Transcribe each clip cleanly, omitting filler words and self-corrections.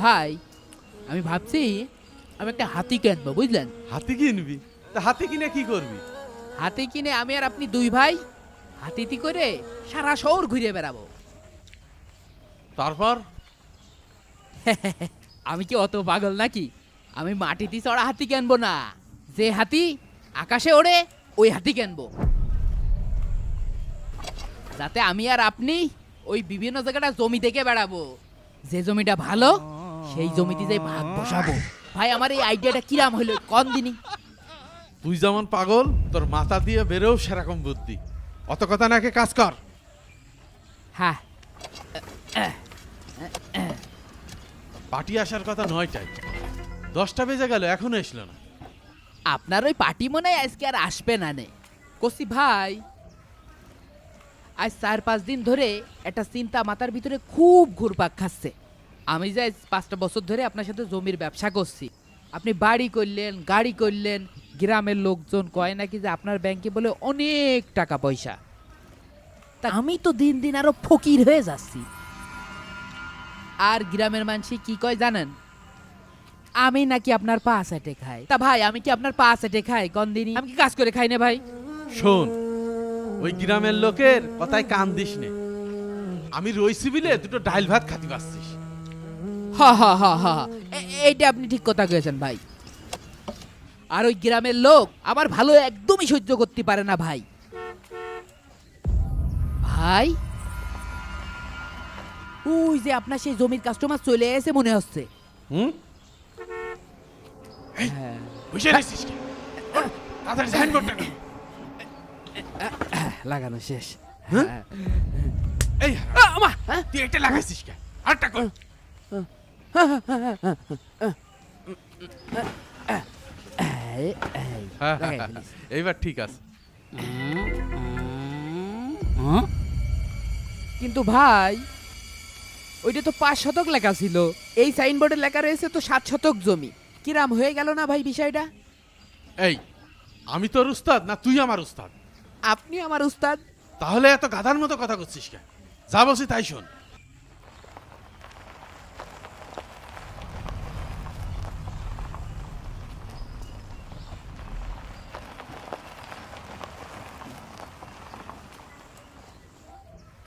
ভাই আমি ভাবছি আমি একটা হাতি কিনবো, বুঝলেন? হাতি কিনবি? তা হাতি কিনে কি করবি? হাতি কিনে আমি আর আপনি দুই ভাই হাতিতে করে সারা শহর ঘুরে বেড়াবো। তারপর? আমি কি অত পাগল নাকি? আমি মাটিতে চড়া হাতি কিনবো না, যে হাতি আকাশে ওড়ে ওই হাতি কিনবো, যাতে আমি আর আপনি ওই বিভিন্ন জায়গাটা জমি দেখে বেড়াবো। যে জমিটা ভালো সেই জমিতে যাই ভাগ বসাবো। ভাই আমার এই আইডিয়াটা কিরাম হইলো কোন দিনই? তুই যেমন পাগল, তোর মাথা দিয়ে বেরোও সেরকম বুদ্ধি। অত কথা নাকি কাজ কর। হ্যাঁ, পার্টি আসার কথা 9টায়, 10টা বেজে গেল এখনো এসলো না। আপনার ওই পার্টি মনে হয় আজকে আর আসবে না নে। কসি ভাই, আজ 4-5 দিন ধরে একটা চিন্তা মাথার ভিতরে খুব ঘুরপাক খাচ্ছে। আমি যে আজ 5টা বছর ধরে আপনার সাথে জমির ব্যবসা করছি, আপনি বাড়ি করলেন, গাড়ি করলেন, গ্রামের লোকজন কয় নাকি যে আপনার ব্যাংকে বলে অনেক টাকা পয়সা। তা আমি তো দিন দিন আরো ফকির হয়ে যাচ্ছি। আর গ্রামের মানুষ কি কয় জানেন? আমি নাকি আপনার পা চাটে খাই। তা ভাই আমি কি আপনার পা চাটে খাই কোন দিনই? আমি কি কাজ করে খাই না ভাই? শোন, ওই গ্রামের লোকের কথায় কান দিস নে। আমি রইছি বিলে দুটো ডাইল ভাত খাতি পাচ্ছিস। হা হা হা হা, এইটা আপনি ঠিক কথা কয়েছেন ভাই। আর ওই গ্রামের লোক আমার ভালো একদমই সহ্য করতে পারে না ভাই। ভাই ওই যে আপনার সেই জমির কাস্টমার চলে এসে মনে হচ্ছে। হুম? হ্যাঁ, বসে রইছিস কি? তাড়াতাড়ি সাইনবোর্ডটা নে। লাগানো শেষ। হ্যাঁ? হ্যাঁ। এই আমা, হ্যাঁ? তুই এটা লাগাইছিস কে? আরেকটা কর। এই, এই, লাগাই ফেলিস। এইবার ঠিক আছে। কিন্তু ভাই ওইটা তো 5 শতক লেখা ছিল, এই সাইনবোর্ডে লেখা রয়েছে তো 7 শতক জমি। কিরাম হয়ে গেল না ভাই বিষয়টা? এই, আমি তোর উস্তাদ না তুই আমার উস্তাদ? আপনি আমার উস্তাদ। তাহলে এত গাধার মতো কথা করছিস কে? যা বলছি তাই শোন।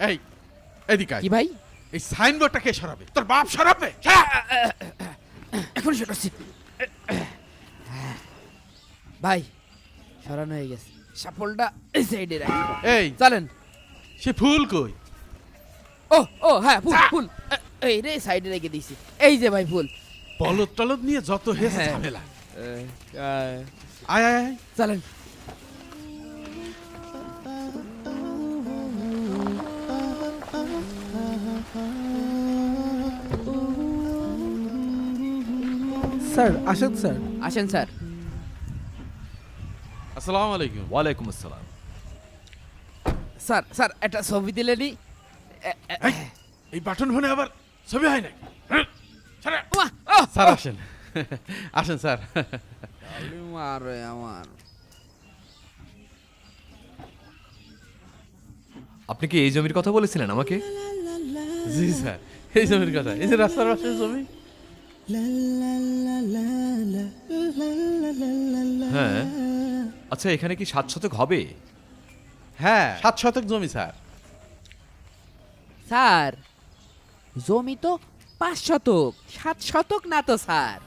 এই, এদিকে আয়। কি ভাই? এই সাইনবোর্ডটা কে সরাবে? তোর বাপ সরাবে? এখন সরাচ্ছি ভাই, সরানো হয়ে গেছে। সাপলটা এই সাইডে রাখি। এই, চলেন। সে ফুল কই? ও ও হ্যাঁ, ফুল ফুল এই রে সাইডে রেখে দিয়েছি। এই যে ভাই ফুল। বলদ টলদ নিয়ে যত হেস হ্যাঁ। ঝামেলা। আয় আয় আয়। চলেন। স্যার আসেন স্যার। আসেন স্যার। আসসালামু আলাইকুম। ওয়ালাইকুম আসসালাম। স্যার স্যার একটা ছবি দিলেনি? এই, এই বাটন ফোনে আবার ছবি হয় নাকি? হ্যাঁ? ছাড়া। ওয়াহ, ওহ, স্যার আসেন। আসেন স্যার। মারে আমার। আপনি কি এই জমির কথা বলেছিলেন আমাকে? জি স্যার, এই জমির কথা, এই যে রাস্তার পাশের জমি। হ্যাঁ। আচ্ছা, এখানে কি 7 শতক হবে? হ্যাঁ, 7 শতক জমি স্যার। স্যার জমি তো 5 শতক, 7 শতক না তো স্যার।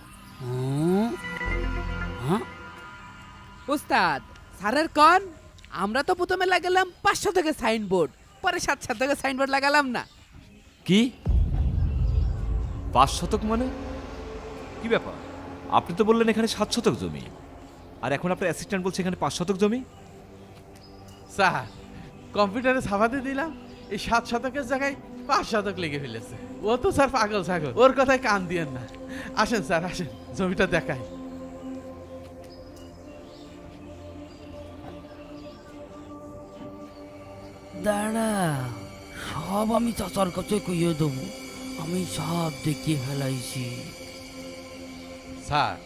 উস্তাদ স্যারের কন, আমরা তো প্রথমে লাগালাম 5 শতকের সাইনবোর্ড, পরে 7 শতকের সাইনবোর্ড লাগালাম না। কি 5 শতক মানে? কি ব্যাপার? আপনি তো বললেন এখানে 7 শতক জমি, আর এখন আপনার অ্যাসিস্ট্যান্ট বলছে এখানে 5 শতক জমি। স্যার কম্পিউটারে ছাপাতে দিলাম, এই 7 শতকের জায়গায় 5 শতক লেগে ফেলেছে। ও তো স্যার পাগল ছাগল, ওর কথায় কান দিয়েন না। আসেন স্যার আসেন, জমিটা দেখাই। দাঁড়া, সব আমি চাচার কাছে কইয়ে দেবো, আমি সব দেখিয়ে ফেলাইছি। স্যার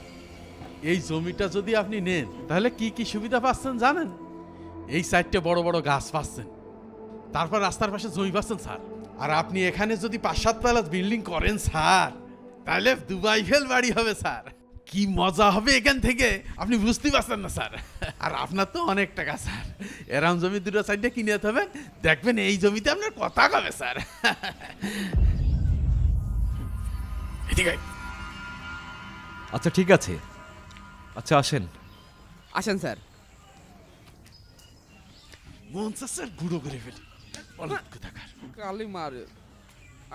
এই জমিটা যদি আপনি নেন তাহলে কি কি সুবিধা পাচ্ছেন জানেন? এই সাইডটা বড় বড় গাছ পাচ্ছেন, তারপর রাস্তার পাশে জমি পাচ্ছেন স্যার। আর আপনি এখানে যদি 5-7 তলা বিল্ডিং করেন স্যার, তাহলে দুবাই ফেল বাড়ি হবে স্যার। কি মজা হবে এখান থেকে আপনি বুঝতেই পারছেন না স্যার। আর আপনার তো অনেক টাকা স্যার, এরম জমি দুটো সাইডে কিনে যেতে হবে, দেখবেন এই জমিতে আপনার কথা হবে স্যার। এদিকে আয়। আচ্ছা ঠিক আছে, আচ্ছা আসেন। আসেন স্যার। মন চাচ্ছে স্যার গুঁড়ো করে ফেলি। অনেক কোথাকার। কালি মারে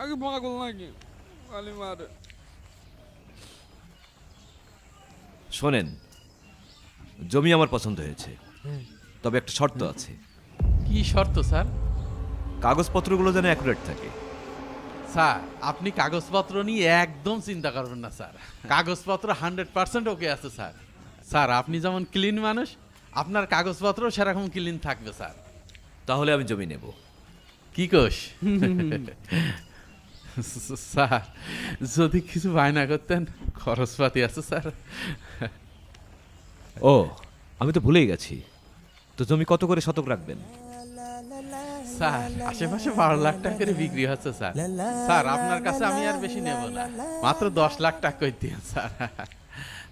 আগে পাগল নাকি কালি মারে। শোনেন, জমি আমার পছন্দ হয়েছে, তবে একটা শর্ত আছে। কি শর্ত স্যার? কাগজপত্রগুলো যেন অ্যাকুরেট থাকে। স্যার আপনি কাগজপত্র নিয়ে একদম চিন্তা করবেন না স্যার, কাগজপত্র 100% ওকে আছে স্যার। স্যার আপনি যেমন ক্লিন মানুষ, আপনার কাগজপত্র সেরকম ক্লিন থাকবে স্যার। তাহলে আমি জমি নেব। কি কোষ? স্যার যদি কিছু বায়না করতেন, খরচপাতি আছে স্যার। ও, আমি তো ভুলেই গেছি, তো জমি কত করে শতক রাখবেন? স্যার আশেপাশে 12 লাখ টাকা করে বিক্রি হচ্ছে স্যার। স্যার আপনার কাছে আমি আর বেশি নেব না, মাত্র 10 লাখ টাকা করে দিন স্যার।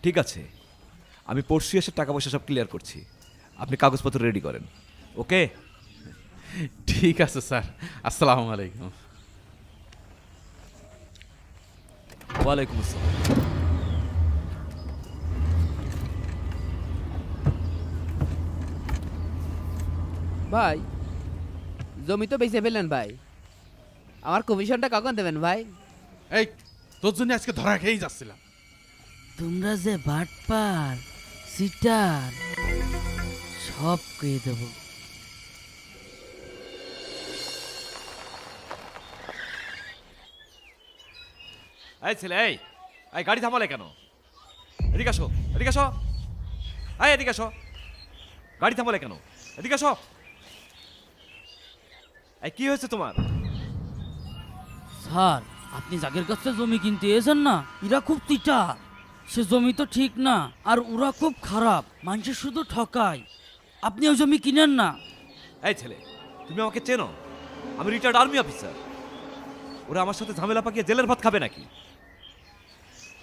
ঠিক আছে, আমি পরশু এসে টাকা পয়সা সব ক্লিয়ার করছি, আপনি কাগজপত্র রেডি করেন। ওকে? ঠিক আছে স্যার, আসসালামু আলাইকুম। ওয়ালাইকুম আসসালাম। ভাই জমি তো বেঁচে ফেললেন ভাই, আমার কমিশনটা কখন দেবেন ভাই? এই তোর জন্য আজকে ধরা খেয়েই যাচ্ছিলাম। তোমরা যে বাটপার সিটার সব কয়ে দেব। এই ছেলে, এই এই গাড়ি থামালে কেন? এদিকে আসো, এদিকে আসো, এই এদিকে আসো। গাড়ি থামালে কেন? এদিকে আসো। এই কি হয়েছে তোমার? স্যার, আপনি যাদের কাছে জমি কিনতে এসেন না, এরা খুব তিটার। সে জমি তো ঠিক না, আর ওরা খুব খারাপ, মানুষের শুধু ঠকায়। আপনি ওই জমি কিনেন না। এই ছেলে, তুমি আমাকে চেনো? আমি রিটায়ার্ড আর্মি অফিসার। ওরা আমার সাথে ঝামেলা পাকিয়ে জেলের ভাত খাবে নাকি?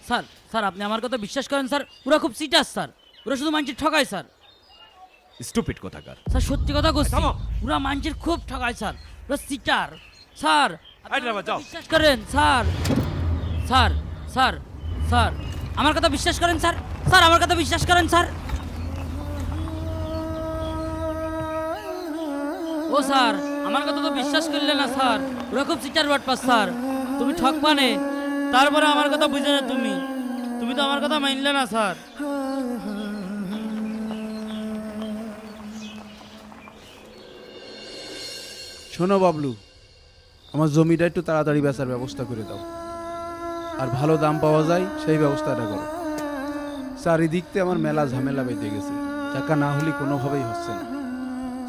স্যার স্যার আপনি আমার কথা বিশ্বাস করেন স্যার, ওরা খুব সিটার স্যার, ওরা শুধু মানুষের ঠকায় স্যার। স্টুপিড কোথাকার। স্যার সত্যি কথা বলছি, থামো। ওরা মানুষের খুব ঠকায় স্যার, ওরা সিটার। স্যার আপনি এই ড্রাইভার, আমার কথা যাও। বিশ্বাস করেন স্যার। স্যার স্যার স্যার আমার কথা বিশ্বাস করেন স্যার, স্যার আমার কথা বিশ্বাস করেন স্যার। ও স্যার, আমার কথা তো বিশ্বাস করলে না স্যার, ওরা খুব সিটার বাটপার স্যার। তুমি ঠকবানে, তারপরে আমার কথা বুঝে না তুমি, তুমি তো আমার কথা মানলে না স্যার। শোনো বাবলু, আমার জমিটা একটু তাড়াতাড়ি বেচার ব্যবস্থা করে দাও, আর ভালো দাম পাওয়া যায় সেই ব্যবস্থাটা করো। চারিদিক থেকে আমার মেলা ঝামেলা বেঁধে গেছে, টাকা না হলে কোনোভাবেই হচ্ছে না।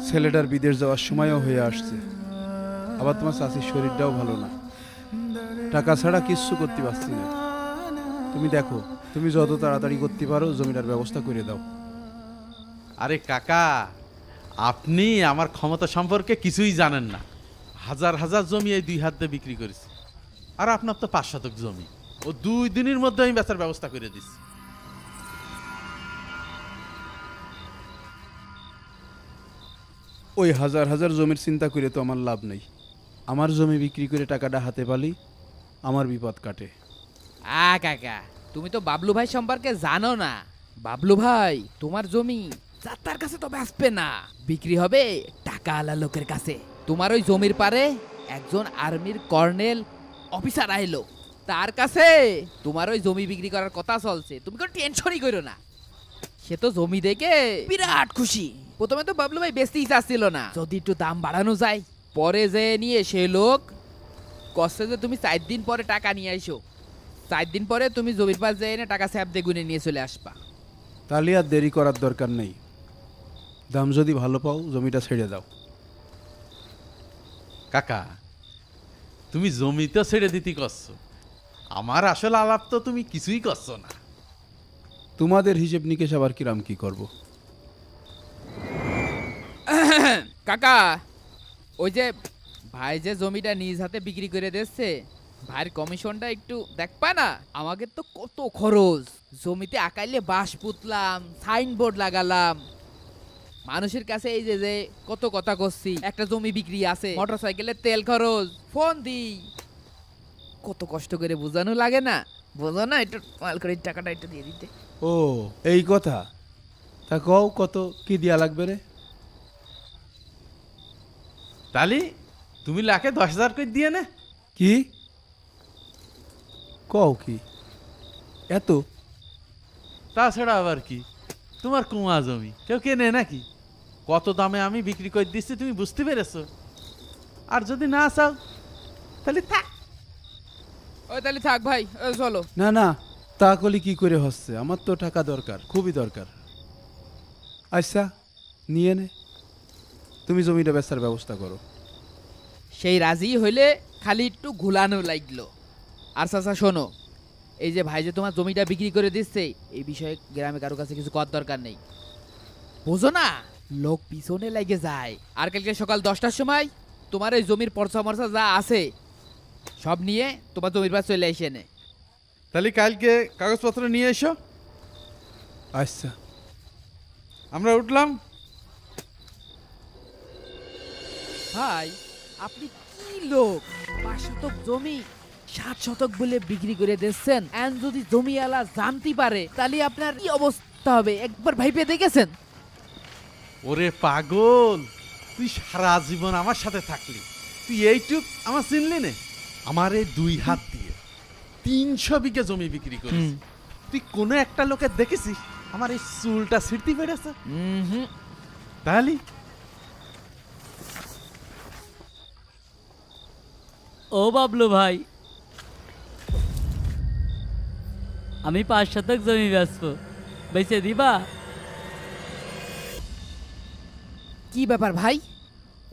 ছেলেটার বিদেশ যাওয়ার সময়ও হয়ে আসছে, আবার তোমার চাষির শরীরটাও ভালো না, টাকা ছাড়া কিচ্ছু করতে পারছি না। তুমি দেখো, তুমি যত তাড়াতাড়ি করতে পারো জমিটার ব্যবস্থা করে দাও। আরে কাকা, আপনি আমার ক্ষমতা সম্পর্কে কিছুই জানেন না। হাজার হাজার জমি এই 2 হাত দিয়ে বিক্রি করেছি, আর আপনার তো 5 শতক জমি, ও 2 দিনের মধ্যে আমি বেচার ব্যবস্থা করে দিচ্ছি। ওই হাজার হাজার জমির চিন্তা করে তো আমার লাভ নেই, আমার জমি বিক্রি করে টাকাটা হাতে পালি আমার বিপদ কাটে। কাকা, তুমি তো বাবলু ভাই সম্পর্কে জানো না। বাবলু ভাই তোমার জমি যার কাছে তো বেচবে না, বিক্রি হবে টাকা আলা লোকের কাছে। তোমার ওই জমির পারে একজন আর্মির কর্নেল অফিসার আইলো, তার কাছে তোমার ওই জমি বিক্রি করার কথা চলছে। তুমি কোনো টেনশনই করো না, সে তো জমি দেখে বিরাট খুশি। প্রথমে তো বাবলু ভাই বেচতেই চাচ্ছিল না, যদি একটু দাম বাড়ানো যায়। পরে যে নিয়ে সে লোক কষ্টে যে তুমি 4 দিন পরে টাকা নিয়ে আইসো, 4 দিন পরে তুমি জমির পাশ যেয়ে এনে টাকা স্যাপ দিয়ে গুনে নিয়ে চলে আসবা। তাহলে আর দেরি করার দরকার নেই, দাম যদি ভালো পাও জমিটা ছেড়ে দাও। কাকা, তুমি জমি তো ছেড়ে দিতে করছো, আমার আসল আলাপ তো তুমি কিছুই করছো না। তোমাদের হিসেব নিকেশ আবার কিরাম কি করব? কাকা, ওই যে ভাই যে জমিটা নিজ হাতে বিক্রি করে দিচ্ছে, ভাইয়ের কমিশনটা একটু দেখবা না? আমাকে তো কত খরচ, জমিতে আকাইলে বাঁশ পুতলাম, সাইনবোর্ড লাগালাম, মানুষের কাছে এই যে কত কথা করছি, একটা জমি বিক্রি আছে, মোটরসাইকেলের তেল খরচ, ফোন দিই, কত কষ্ট করে বোঝানো লাগে না? বোঝো না? একটু মাল করে টাকাটা একটু দিয়ে দিতে। ও এই কথা, তা কও কত কি দিয়া লাগবে রে? তালি তুমি লাখে 10,000 করে দিয়ে নে। কি কও কি এত? তাছাড়া আবার কি, তোমার কুয়া জমি কেউ কেনে নাকি? কত দামে আমি বিক্রি করে দিচ্ছি তুমি বুঝতে পেরেছো? আর যদি না চাও তাহলে থাক। ওই তাহলে থাক ভাই, ওই চলো। না না, তা কলি কি করে হচ্ছে? আমার তো টাকা দরকার, খুবই দরকার। আচ্ছা নিয়ে নে, তুমি জমিটা বেচার ব্যবস্থা করো। সেই রাজি হইলে খালি একটু ঘুলানো লাগলো। আর চাচা শোনো, এই যে ভাই যে তোমার জমিটা বিক্রি করে দিচ্ছে, এই বিষয়ে গ্রামে কারো কাছে কিছু করার দরকার নেই, বুঝো না? লোক পিছনে লাগে যায়। আর কালকে সকাল 10টার সময় তোমার এই জমির পর্চা মর্চা যা আছে সব নিয়ে তোমার জমির পাশ চলে এসে নে। তাহলে কালকে কাগজপত্র নিয়ে এসো। আচ্ছা আমরা উঠলাম। ভাই আপনি কি লোক, 5 শতক জমি 7 শতক বলে বিক্রি করে দিচ্ছেন। এন যদি জমিওয়ালা জানতে পারে তাহলে আপনার কি অবস্থা হবে একবার ভাইবে দেখেছেন? ওরে পাগল, তুই সারা জীবন আমার সাথে থাকলি, তুই এইটুক আমার চিনলি নে? আমার এই 2 হাত দিয়ে 300 বিঘা জমি বিক্রি করিস। তুই কোনো একটা লোকের দেখেছিস আমার এই চুলটা ছিঁড়তে পেরেছে? তাহলে ও বাবলু ভাই, আমি 5 শতক জমি বেচবো, বেচে দিবা? কি ব্যাপার ভাই,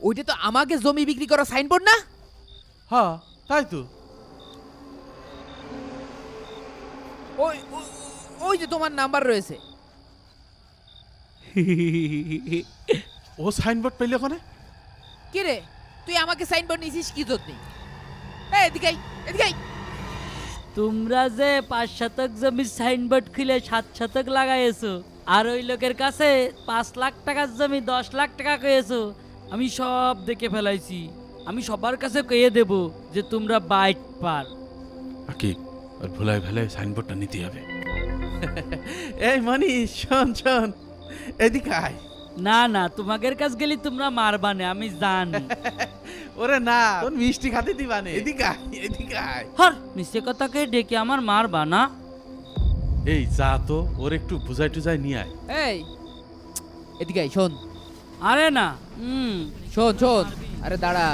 ওইটা তো আমাকে জমি বিক্রি করা সাইনবোর্ড না? হ্যাঁ তাই তো। ওই ওই- ওই যে তোমার নাম্বার রয়েছে। ও সাইনবোর্ড পেলে ওখানে? কি রে, তুই আমাকে সাইনবোর্ড নিছিস কি জন্য? এদিকে আই, এদিকে আই। তোমরা যে 5 শতক জমির সাইনবোর্ড খুলে 7 শতক লাগাইছো, আর ওই লোকের কাছে 5 লাখ টাকার জমি 10 লাখ টাকা কয়েছো, আমি সব দেখে ফেলাইছি। আমি সবার কাছে কয়ে দেব যে তোমরা বাইট পার। আকিব, আর ভুলাই ভুলাই সাইনবোর্ডটা নিতে হবে। এই মনি, শোন শোন, এদিকে আয়। না না, তোমাদের কাছ গেলে তোমরা মারবানে, আমি জানি। ওরে না, তোর মিষ্টি খাতে দিবানে। এদিকে আয়, এদিকে আয়। হর মিশে কথাকে ডেকে আমার মারবা না। এই যা তো, ওর একটু বুঝাই টুজাই নিয়ে আয়। এই এদিকে আই, শোন আরে না, শোন শোন, আরে দাঁড়া,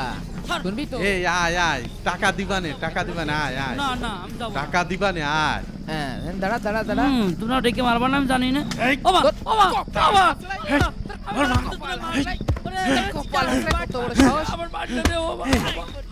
শুনবি তো? এই আয় আয়, টাকা দিবানে, টাকা দিবানে, আয় আয়। না না, আমি যাবো না। টাকা দিবানে, আয়। হ্যাঁ দাঁড়া দাঁড়া দাঁড়া। তোমরা ডেকে মারবা না, আমি জানি না। এই, ও মা, ও মা, ও মা। কপাল হাসলে কত বড় সাহস! আমার মারটা দে, ও মা।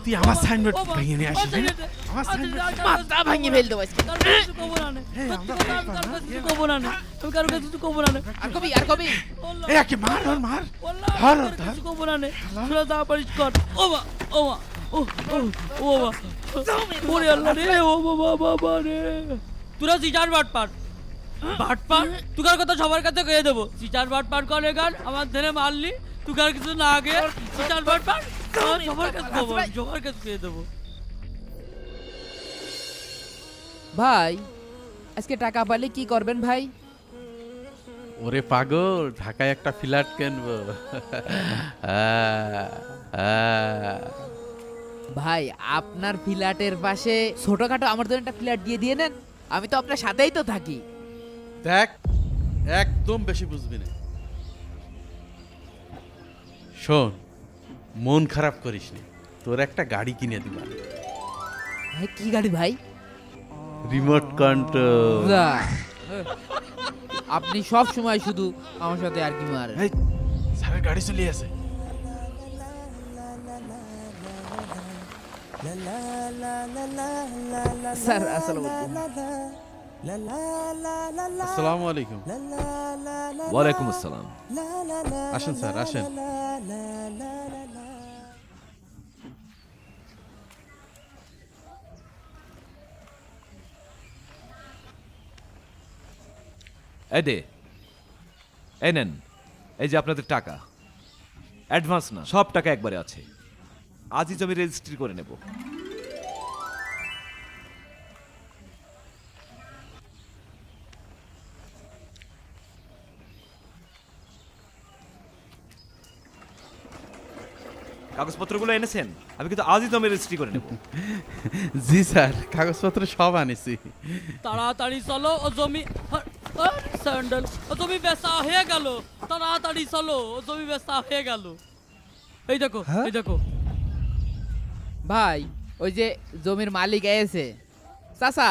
তুই আমার সাইনবোর্ড ও মা, ভেঙে নিয়ে আসিস, তাই না? আমার সাইনবোর্ড মাথা ভাঙিয়ে ফেলতে আজকে। কারো কাছে কিছু কবো না নে। সত্যি কথা, আমি কারো কাছে কিছু কবো না নে। আমি কারো কাছে কিছু কবো না নে। আর কবি, আর কবি। আল্লাহ, এই আকিব, মার ওর, মার। আল্লাহ, ধর আমি ওর, কারো ধর। কিছু কবো না নে। তোরা যা পারিস কর। ও মা, ও মা, ও ও ও মা। ওরে আল্লাহ রে, ও বাবা বাবা রে। তোরা সিটার বাট পার, বাট পার। তুকার কথা সবার কাছে কয়ে দেবো। সিটার বাট পার করে গান আমার ধরে মারলি, তুকার কিছু না আগে সিটার বাট পার। সবার কাছে কবো, সবার কাছে কয়ে দেবো। ভাই আজকে টাকা পাইলে কি করবেন ভাই? ওরে পাগল, ঢাকায় একটা ফ্ল্যাট কিনবো। ভাই আপনার ফ্ল্যাটের পাশে ছোটখাটো আমার জন্য একটা ফ্ল্যাট দিয়ে নেন, আমি তো আপনার সাথেই তো থাকি। দেখ, একদম বেশি বুঝবি না। শোন, মন খারাপ করিস নি, তোর একটা গাড়ি কিনে দিবা। ভাই কি গাড়ি ভাই? Remote control. যা। আপনি সব সময় শুধু আমার সাথে আর কি মারেন। এই, স্যারের গাড়ি চলে আসে। স্যার আসসালামু আলাইকুম। আসসালামু আলাইকুম। ওয়ালাইকুম আসসালাম। আসেন স্যার, আসেন। এই দে, এই নেন, এই যে আপনাদের টাকা। অ্যাডভান্স না, সব টাকা একবারে আছে। আজই জমি রেজিস্ট্রি করে নেব। কাগজপত্রগুলো এনেছেন? আমি কিন্তু আজই জমি রেজিস্ট্রি করে নেব। জি স্যার, কাগজপত্র সব আনিছি। তাড়াতাড়ি চলো, ও জমি স্যান্ডেল, ও জমি বেচা হয়ে গেল। তাড়াতাড়ি চলো, ও জমি বেচা হয়ে গেল। এই দেখো, এই দেখো। ভাই ওই যে জমির মালিক এসে, চাচা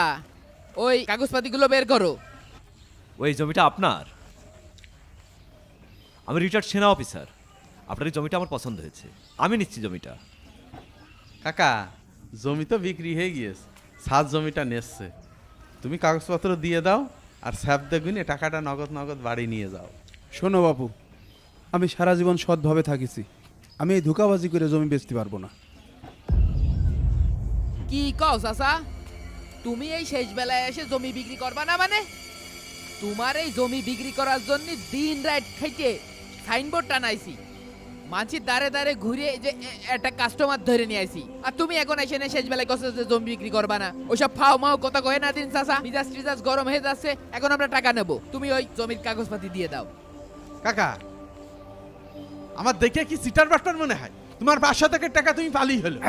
ওই কাগজপাতিগুলো বের করো। ওই জমিটা আপনার? আমি রিটায়ার্ড সেনা অফিসার, আপনার এই জমিটা আমার পছন্দ হয়েছে, আমি নিচ্ছি জমিটা। কাকা, জমি তো বিক্রি হয়ে গিয়েছে, সাত জমিটা নেচ্ছে। তুমি কাগজপত্র দিয়ে দাও, আর স্যাপ দেখুন টাকাটা নগদ নগদ বাড়ি নিয়ে যাও। শোনো বাপু, আমি সারা জীবন সৎভাবে থাকিছি, আমি এই ধোকাবাজি করে জমি বেচতে পারবো না। কি কও চাচা, তুমি এই শেষ বেলায় এসে জমি বিক্রি করবা না? মানে তোমার এই জমি বিক্রি করার জন্য দিন রাত খাইতে সাইনবোর্ড টানাইছি, মানছির দাঁড়ে দাঁড়ে ঘুরে যে একটা কাস্টমার ধরে নিয়ে আইছি, আর তুমি এখন এসে না শেষ বেলায় কষ্ট যে জমি বিক্রি করবা না? ওইসব ফাও মাও কথা কয়ে না দিন চাচা, মিজাজ টিজাজ গরম হয়ে যাচ্ছে। এখন আমরা টাকা নেব, তুমি ওই জমির কাগজপাতি দিয়ে দাও। কাকা, আমার দেখে কি সিটার বাটপার মনে হয়? তোমার 500 টাকার টাকা তুমি পালি হলো।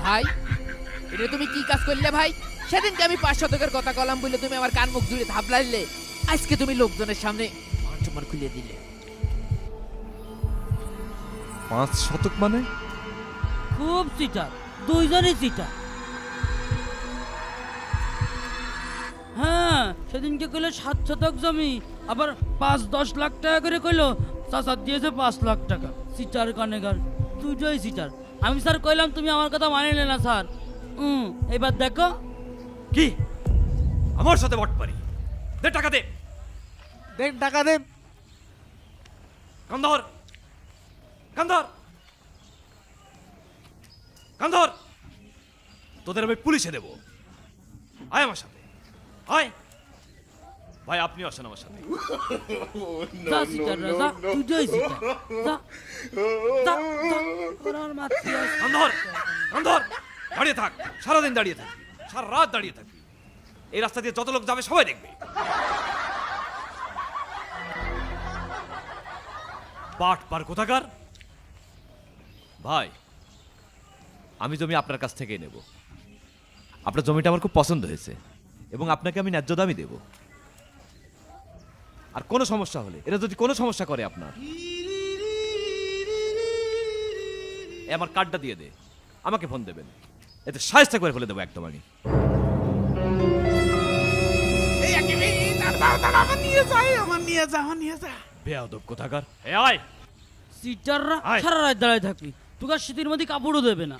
ভাই এটা তুমি কি কাজ করলে ভাই? সেদিনকে আমি 500 টাকার কথা কলাম বলে তুমি আমার কান মুখ জুড়ে থাপলাইলে, আজকে তুমি লোকজনের সামনে মান খুলে দিলে। 5 শতক মানে? খুব চিটার, দুইজনই চিটার। হ্যাঁ, সেদিনকে কইলো 7 শতক জমি, আবার 5-10 লাখ টাকা করে কইলো। চাচা দিয়েছে 5 লাখ টাকা। চিটার কানেগার, দুটোই চিটার। আমি স্যার কইলাম তুমি আমার কথা মানিলে না স্যার। এবার দেখো। কি আমার সাথে বটপারি? দে টাকা দে। দেন টাকা দেন। কান্দর, কান্দর, কান্দর, তোদের আমি পুলিশে দেব। আয় আমার সাথে, আয়। ভাই আপনি আসেন আমার সাথে। যা চিটার রাজা, দুটোই চিটার। যা, যা, যা। ওরা আমার মারতে আসছে। কান্দর, কান্দর, দাঁড়িয়ে থাক, সারাদিন দাঁড়িয়ে থাকবি, সারা রাত দাঁড়িয়ে থাকবি। এই রাস্তা দিয়ে যত লোক যাবে সবাই দেখবে। পাট পার কোথাকার। ভাই আমি জমি আপনার কাছ থেকেই নেব। আপনার জমিটা আমার খুব পছন্দ হয়েছে এবং আপনাকে আমি ন্যায্য দামই দেব। আর কোনো সমস্যা হলে, এরা যদি কোনো সমস্যা করে আপনার, এ আমার কার্ডটা দিয়ে দে, আমাকে ফোন দেবেন, এতে সাহায্য করে ফেলে দেবো একদম আমি। বেয়াদব কোথাকার। এ আয়। চিটাররা আয়। সারা রাত দাঁড়ায় থাকবি, তোকে শীতের মধ্যে কাপড়ও দেবে না।